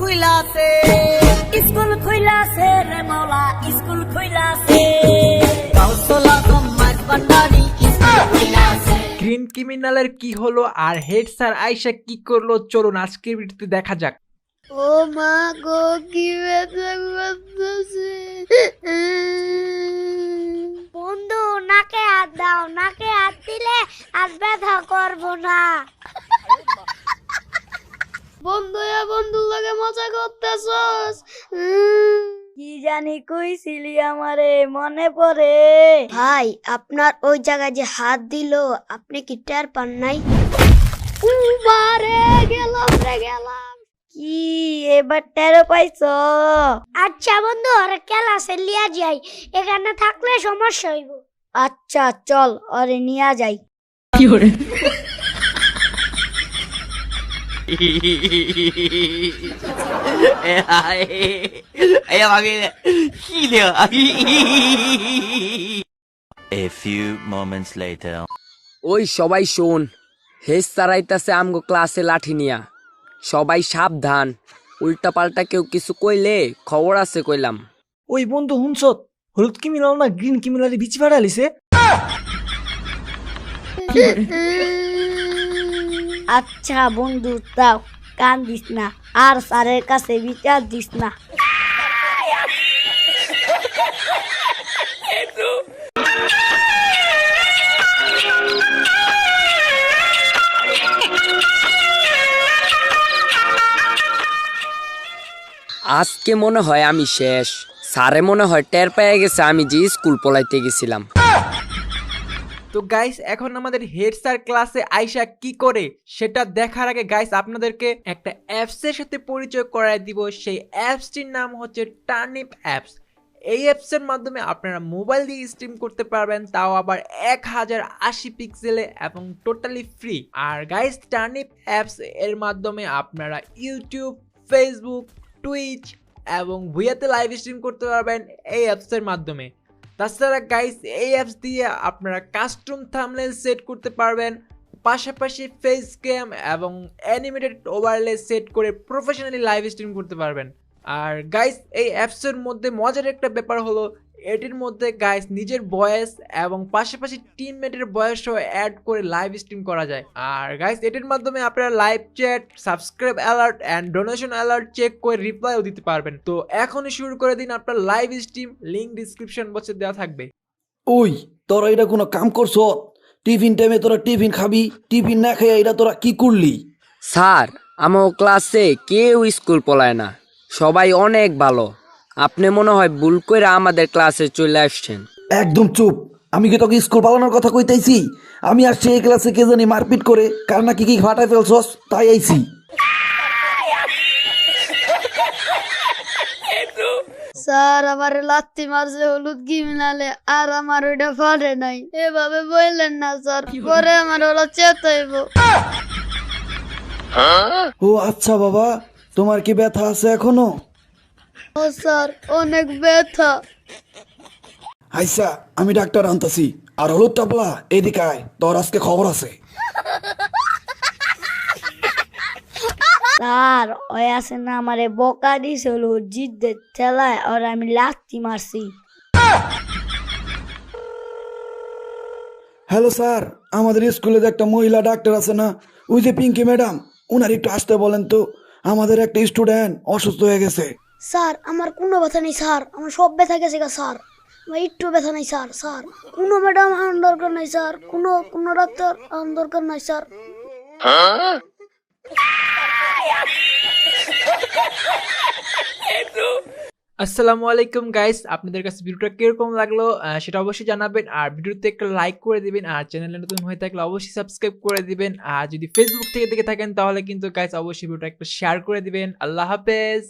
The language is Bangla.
খুইলাছে রে মৌলা স্কুল খুইলাছে কাউসলা গম্মাজ বান্ডারি স্কুল খুইলাছে। গ্রিন ক্রিমিনালের কি হলো আর হেড স্যার আইসা কি করলো, চলুন আজকের ভিডিওতে দেখা যাক। ও মা গো, কি ব্যথা করতেছে। বন্ধু নাকে হাত দাও, নাকে হাত দিলে আর ব্যথা করবো না। বন্ধু বন্ধুর লগে মজা করতেছস? কি জানি কইছিলি আমারে মনে পড়ে। ভাই আপনার ওই জায়গায় যে হাত দিল আপনি কি টের পান নাই? মারে গেলাম রে গেলাম। কি এবার টেরো পাইছো? আচ্ছা বন্ধু, ওরে ক্লাসে লিয়া যাই, এখানে থাকলে সমস্যা হইব। আচ্ছা চল ওরে নিয়া যাই। A few moments later. ওই সবাই শোন, হেস চারাইতাছে আমগো ক্লাসে লাঠি নিয়া। সবাই সাবধান, উল্টা পাল্টা কেউ কিছু কইলে খবর আছে কইলাম। ওই বন্ধু হুনছত, হলুদ ক্রিমিনাল না গ্রিন ক্রিমিনালে বিচি ফাড়ালিছে। আচ্ছা বন্ধু দাও, কান দিস না আর স্যারের কাছে বিচার দিস না। আজকে মনে হয় আমি শেষ। স্যারে মনে হয় টের পেয়ে গেছে আমি যে স্কুল পলাইতে গেছিলাম। তো গাইস এখন আমাদের হেড স্যার ক্লাসে আইসা কি করে সেটা দেখার আগে গাইস আপনাদেরকে একটা অ্যাপস এর সাথে পরিচয় করায় দিব। সেই অ্যাপসটির নাম হচ্ছে টার্নিপ অ্যাপস। এই অ্যাপসের মাধ্যমে আপনারা মোবাইল দিয়ে স্ট্রিম করতে পারবেন, তাও আবার 1080 পিক্সেলে এবং টোটালি ফ্রি। আর গাইস টার্নিপ অ্যাপস এর মাধ্যমে আপনারা ইউটিউব, ফেসবুক, টুইচ এবং ভুয়াতে লাইভ স্ট্রিম করতে পারবেন এই অ্যাপসের মাধ্যমে। তাছাড়া গাইস এই অ্যাপস দিয়ে আপনারা কাস্টম থাম্বনেল সেট করতে পারবেন, পাশাপাশি ফেস ক্যাম এবং অ্যানিমেটেড ওভারলে সেট করে প্রফেশনালি লাইভ স্ট্রিম করতে পারবেন। আর গাইস এই অ্যাপসের মধ্যে মজার একটা ব্যাপার হলো এটির মধ্যে গাইস নিজের ভয়েস এবং পাশাপাশি টিমমেটের ভয়েসও অ্যাড করে লাইভ স্ট্রিম করা যায়। আর গাইস এটির মাধ্যমে আপনারা live chat, subscribe alert and donation alert check করে রিপ্লাইও দিতে পারবেন। তো এখনই শুরু করে দিন আপনার লাইভ স্ট্রিম, লিংক ডিসক্রিপশন বক্সে দেওয়া থাকবে। ওই তোরা এটা কোনো কাম করছ? টিফিন টাইমে তোরা টিফিন খাবি, টিফিন না খেয়ে এটা তোরা কি করলি? স্যার আমার ক্লাসে কেউ স্কুল পলায় না, সবাই অনেক ভালো। আপনি মনে হয় ভুল করে আমাদের ক্লাসে চলে আসছেন। একদম চুপ। আমি কি তোকে স্কুল পালানোর কথা কইতেছি? আমি আসছি এই ক্লাসে কে জানি মারপিট করে কার না কি ফাটাই ফেলছস, তাই আইছি। স্যার আমার লাত্তি মারছে হলুদ ক্রিমিনালে, আর আমার ওইটা ফাটে নাই। এভাবে বললেন না স্যার, পরে আমার ওরা চেতাইব। ও আচ্ছা বাবা, তোমার কি ব্যথা আছে এখনো? ও স্যার অনেক ব্যথা। আইসা আমি ডাক্তার আনতাছি। আর হলুদ টাপলা এদিকে আয়, তোর আজকে খবর আছে। স্যার ওই আছে না আমারে বকা দিছিল জিদ্দের ঠেলায়, আর আমি লাথি মারছি। হ্যালো স্যার, আমাদের স্কুলে যে একটা মহিলা ডাক্তার আছে না, ওই যে পিঙ্কি ম্যাডাম, উনার একটু আসতে বলেন তো। আমাদের একটা স্টুডেন্ট অসুস্থ হয়ে গেছে। স্যার আমার কোনো ব্যথা নেই স্যার, আমার সব ব্যথা গেছে গা স্যার। আমার একটু ব্যথা নাই স্যার। স্যার কোনো ম্যাডাম আমার দরকার নাই স্যার, কোনো ডাক্তার আমার দরকার নাই স্যার। আসসালামু আলাইকুম গাইস, আপনাদের কাছে ভিডিওটা কিরকম লাগলো সেটা অবশ্যই জানাবেন। আর ভিডিওতে একটা লাইক করে দিবেন, আর চ্যানেলে নতুন হয়ে থাকলে অবশ্যই সাবস্ক্রাইব করে দিবেন। আর যদি ফেসবুক থেকে দেখে থাকেন তাহলে কিন্তু গাইস অবশ্যই ভিডিওটা একটা শেয়ার করে দিবেন। আল্লাহ হাফেজ।